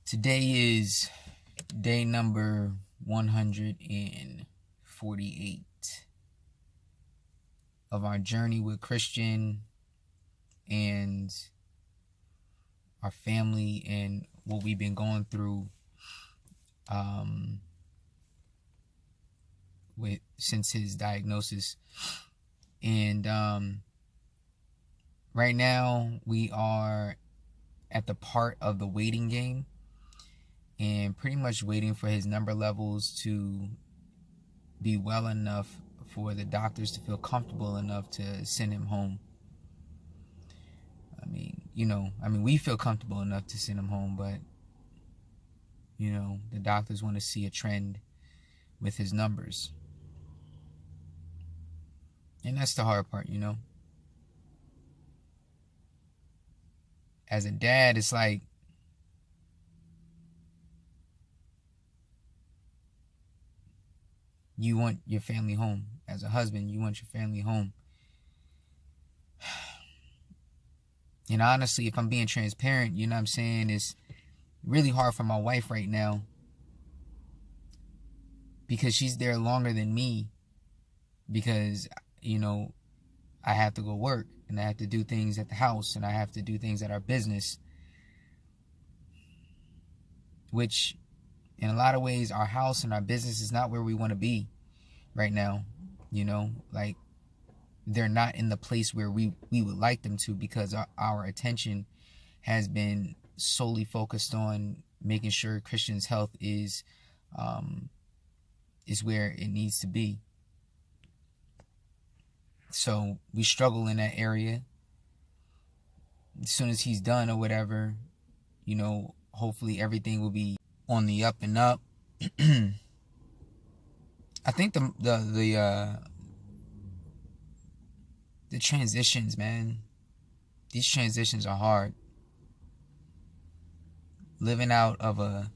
Today is day number 148 of our journey with Christian and our family and what we've been going through since his diagnosis. And right now we are at the part of the waiting game and pretty much waiting for his number levels to be well enough for the doctors to feel comfortable enough to send him home. We feel comfortable enough to send him home, but the doctors want to see a trend with his numbers. And that's the hard part, As a dad, it's like you want your family home. As a husband, you want your family home. And honestly, if I'm being transparent, it's really hard for my wife right now because she's there longer than me because, I have to go work and I have to do things at the house and I have to do things at our business, which in a lot of ways, our house and our business is not where we want to be right now. They're not in the place where we would like them to because our attention has been solely focused on making sure Christian's health is where it needs to be. So we struggle in that area. As soon as he's done or whatever, hopefully everything will be on the up and up. I think the transitions, man, these transitions are hard. Living out of a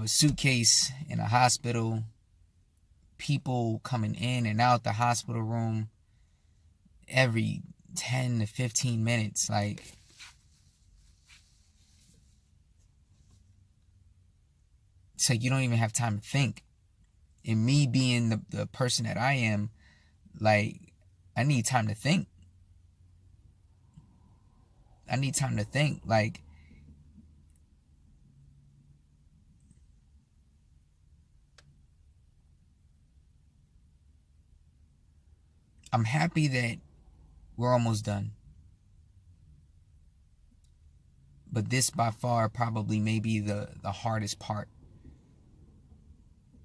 suitcase in a hospital, people coming in and out the hospital room every 10 to 15 minutes, it's like you don't even have time to think. And me being the person that I am, I need time to think. I'm happy that we're almost done. But this by far probably may be the hardest part.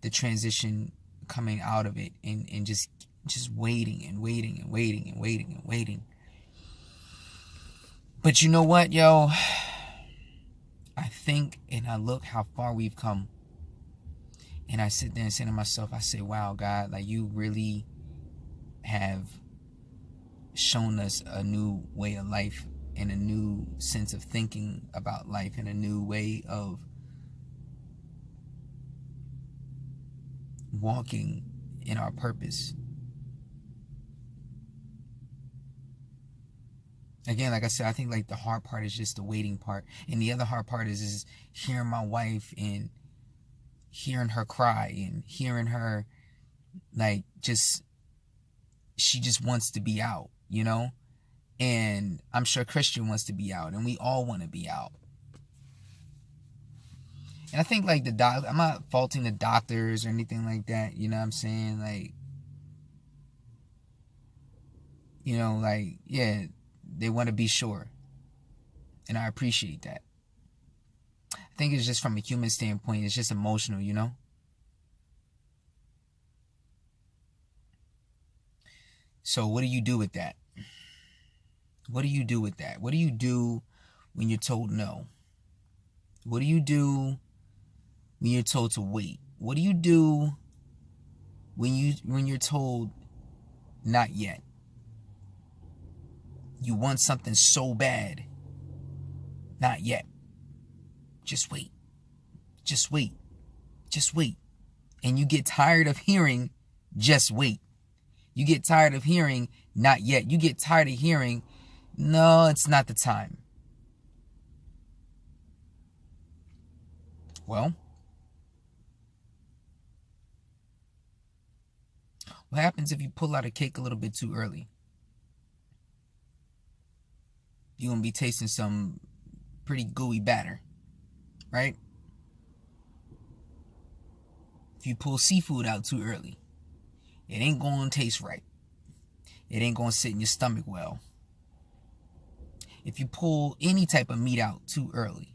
The transition coming out of it and just waiting and waiting and waiting and waiting and waiting. But you know what, yo? I think and I look how far we've come. And I sit there and say to myself, I say, wow, God, you really have shown us a new way of life and a new sense of thinking about life and a new way of walking in our purpose. Again, like I said, I think the hard part is just the waiting part. And the other hard part is hearing my wife and hearing her cry and hearing her she just wants to be out, And I'm sure Christian wants to be out and we all want to be out. And I think I'm not faulting the doctors or anything like that, you know what I'm saying? Yeah, they want to be sure. And I appreciate that. I think it's just from a human standpoint, it's just emotional, So what do you do with that? What do you do with that? What do you do when you're told no? What do you do when you're told to wait? What do you do when you're told not yet? You want something so bad. Not yet. Just wait. Just wait. Just wait. And you get tired of hearing, just wait. You get tired of hearing, not yet. You get tired of hearing, no, it's not the time. Well, what happens if you pull out a cake a little bit too early? You're going to be tasting some pretty gooey batter, right? If you pull seafood out too early, it ain't going to taste right. It ain't going to sit in your stomach well. If you pull any type of meat out too early,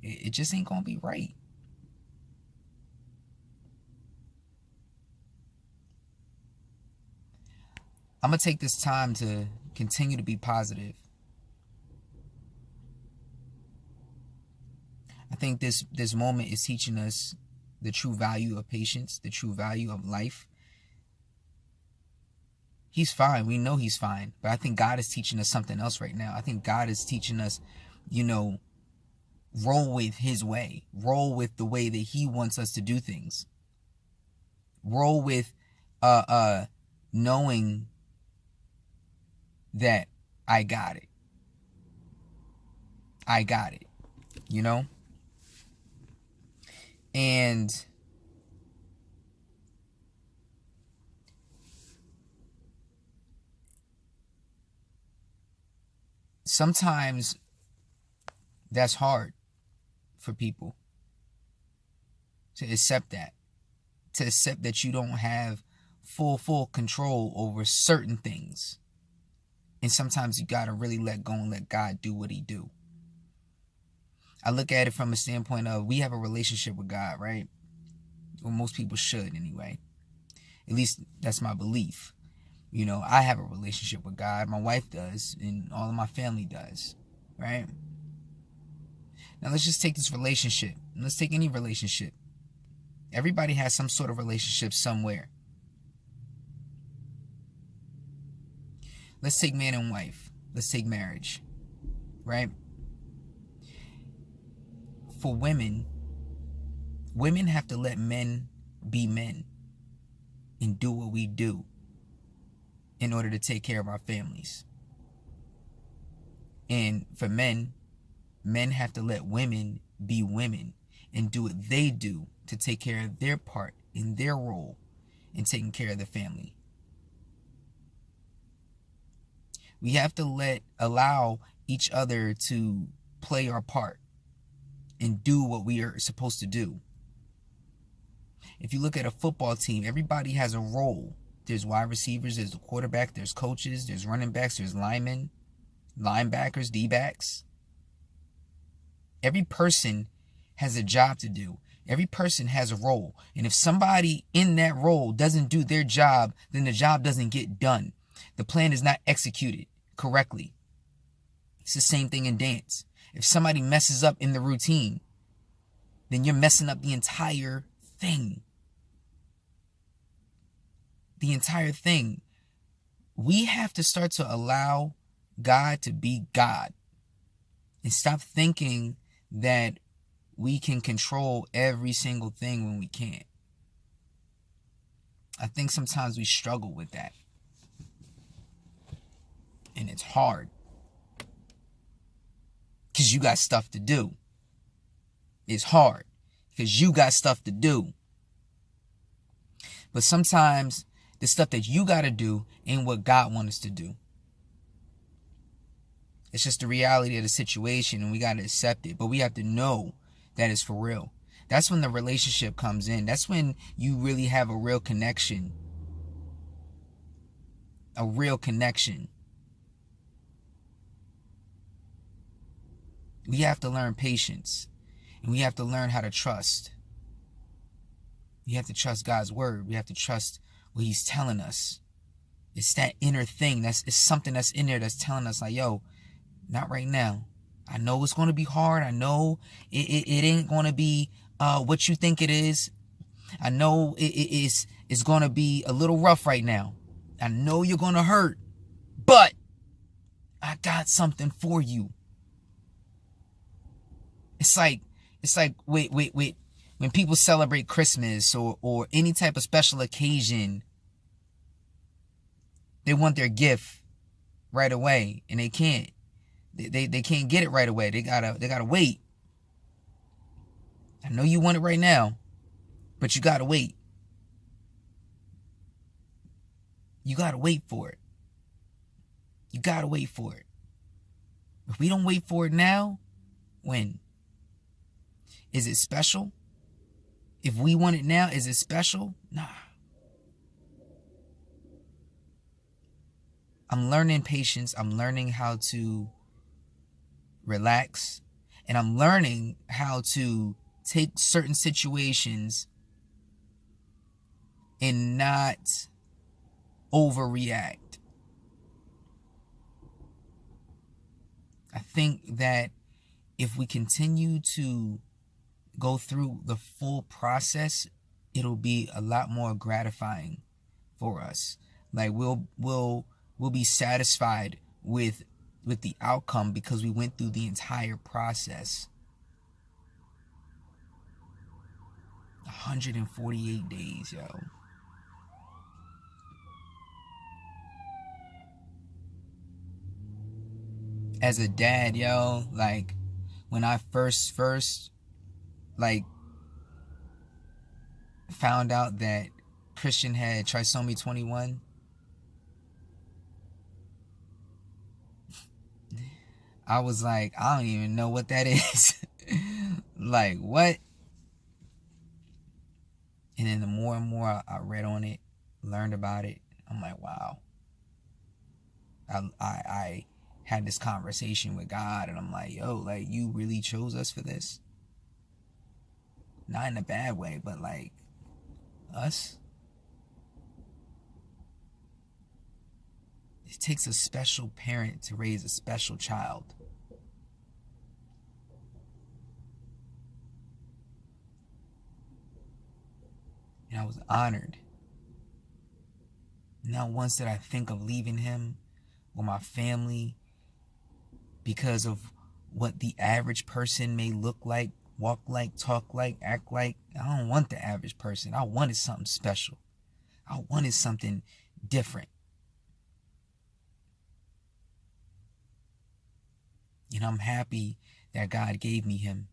it just ain't going to be right. I'm going to take this time to continue to be positive. I think this moment is teaching us the true value of patience, the true value of life. He's fine. We know he's fine. But I think God is teaching us something else right now. I think God is teaching us, roll with his way. Roll with the way that he wants us to do things. Roll with knowing that I got it. I got it. And sometimes that's hard for people to accept that. To accept that you don't have full control over certain things. And sometimes you got to really let go and let God do what he do. I look at it from a standpoint of we have a relationship with God, right? Well, most people should anyway. At least that's my belief. I have a relationship with God. My wife does, and all of my family does, right? Now let's just take this relationship. Let's take any relationship. Everybody has some sort of relationship somewhere. Let's take man and wife. Let's take marriage, right? For women have to let men be men and do what we do in order to take care of our families. And for men have to let women be women and do what they do to take care of their part in their role in taking care of the family. We have to allow each other to play our part and do what we are supposed to do. If you look at a football team, everybody has a role. There's wide receivers, there's the quarterback, there's coaches, there's running backs, there's linemen, linebackers, D-backs. Every person has a job to do. Every person has a role. And if somebody in that role doesn't do their job, then the job doesn't get done. The plan is not executed correctly. It's the same thing in dance. If somebody messes up in the routine, then you're messing up the entire thing. The entire thing. We have to start to allow God to be God and stop thinking that we can control every single thing when we can't. I think sometimes we struggle with that. And it's hard. Because you got stuff to do. It's hard. Because you got stuff to do. But sometimes the stuff that you got to do ain't what God wants us to do. It's just the reality of the situation and we got to accept it. But we have to know that it's for real. That's when the relationship comes in. That's when you really have a real connection. A real connection. We have to learn patience. And we have to learn how to trust. We have to trust God's word. We have to trust what he's telling us. It's that inner thing. It's something that's in there that's telling us like, yo, not right now. I know it's going to be hard. I know it ain't going to be what you think it is. I know it's going to be a little rough right now. I know you're going to hurt. But I got something for you. It's like, wait. When people celebrate Christmas or any type of special occasion, they want their gift right away, and they can't. They can't get it right away. They gotta wait. I know you want it right now, but you got to wait. You got to wait for it. You got to wait for it. If we don't wait for it now, when? Is it special? If we want it now, is it special? Nah. I'm learning patience. I'm learning how to relax. And I'm learning how to take certain situations and not overreact. I think that if we continue to go through the full process, it'll be a lot more gratifying for us. Like we'll be satisfied with the outcome because we went through the entire process. 148 days, yo. As a dad, yo, like when I first like found out that Christian had trisomy 21, I was like, I don't even know what that is. Like, what? And then the more and more I read on it, learned about it, I'm like, wow. I had this conversation with God, and I'm like, yo, like, you really chose us for this? Not in a bad way, but like, us? It takes a special parent to raise a special child. And I was honored. Not once did I think of leaving him or my family because of what the average person may look like, walk like, talk like, act like. I don't want the average person. I wanted something special. I wanted something different. And I'm happy that God gave me him.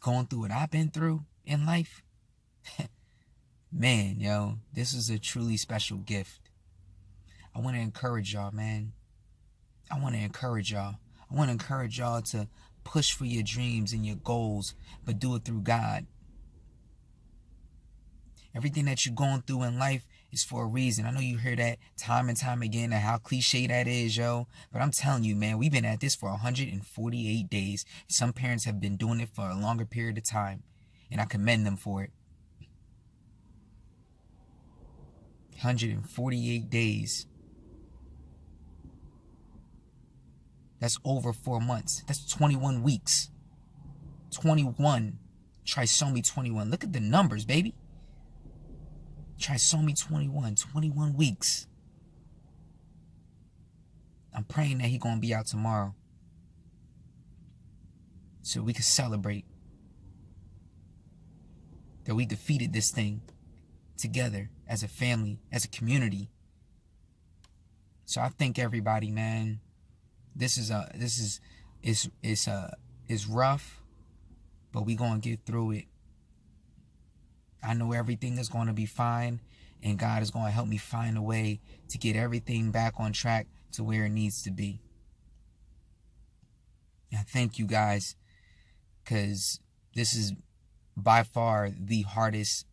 Going through what I've been through in life, man, yo, this is a truly special gift. I want to encourage y'all, man. I want to encourage y'all. I want to encourage y'all to push for your dreams and your goals, but do it through God. Everything that you're going through in life is for a reason. I know you hear that time and time again and how cliche that is, yo. But I'm telling you, man, we've been at this for 148 days. Some parents have been doing it for a longer period of time, and I commend them for it. 148 days. That's over 4 months. That's 21 weeks. 21. Trisomy 21. Look at the numbers, baby. Trisomy 21. 21 weeks. I'm praying that he's going to be out tomorrow, so we can celebrate that we defeated this thing together as a family, as a community. So I thank everybody, man. This is rough, but we gonna get through it. I know everything is gonna be fine, and God is gonna help me find a way to get everything back on track to where it needs to be. And I thank you guys, because this is by far the hardest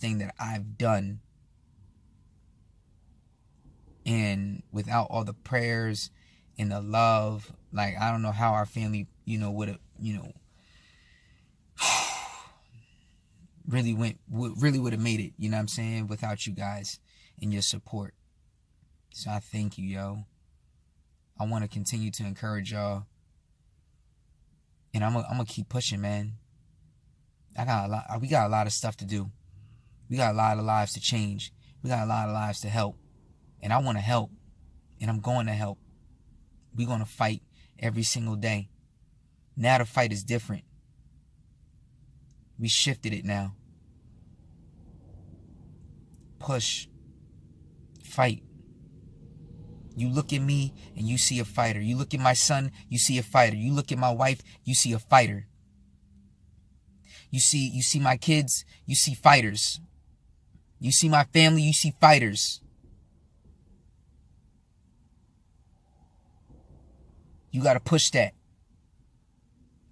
thing that I've done. And without all the prayers and the love, like, I don't know how our family, would have, really would have made it, you know what I'm saying, without you guys and your support. So I thank you, yo. I want to continue to encourage y'all, and I'm gonna keep pushing, man. We got a lot of stuff to do. We got a lot of lives to change. We got a lot of lives to help, and I want to help, and I'm going to help. We're going to fight every single day. Now the fight is different. We shifted it now. Push. Fight. You look at me and you see a fighter. You look at my son, you see a fighter. You look at my wife, you see a fighter. You see my kids, you see fighters. You see my family, you see fighters. You got to push that.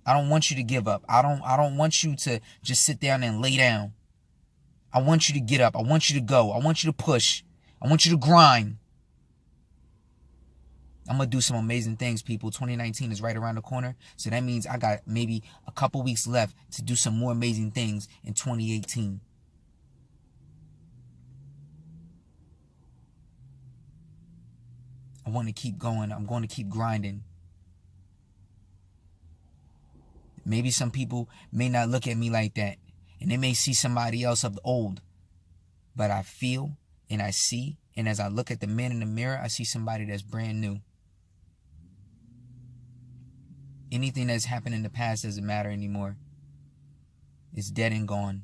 I don't want you to give up. I don't want you to just sit down and lay down. I want you to get up. I want you to go. I want you to push. I want you to grind. I'm going to do some amazing things, people. 2019 is right around the corner. So that means I got maybe a couple weeks left to do some more amazing things in 2018. I want to keep going. I'm going to keep grinding. Maybe some people may not look at me like that, and they may see somebody else of the old. But I feel and I see, and as I look at the man in the mirror, I see somebody that's brand new. Anything that's happened in the past doesn't matter anymore. It's dead and gone.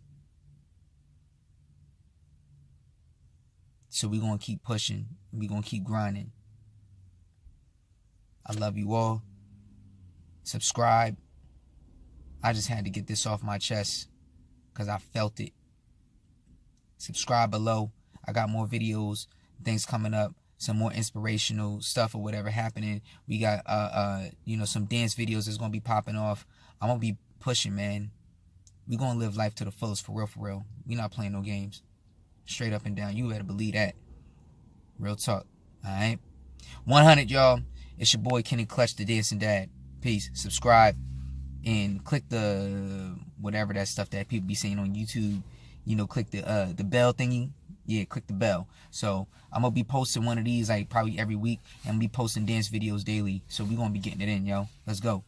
So we're going to keep pushing. We're going to keep grinding. I love you all. Subscribe. I just had to get this off my chest because I felt it. Subscribe below. I got more videos, things coming up. Some more inspirational stuff or whatever happening. We got some dance videos that's gonna be popping off. I'm gonna be pushing, man. We gonna live life to the fullest, for real, for real. We not playing no games. Straight up and down. You better believe that. Real talk. Alright. 100, y'all. It's your boy Kenny Clutch, the Dancing Dad. Peace. Subscribe and click the whatever that stuff that people be saying on YouTube. Click the bell thingy. Yeah, click the bell. So I'm gonna be posting one of these like probably every week, and be posting dance videos daily. So we're gonna be getting it in, yo. Let's go.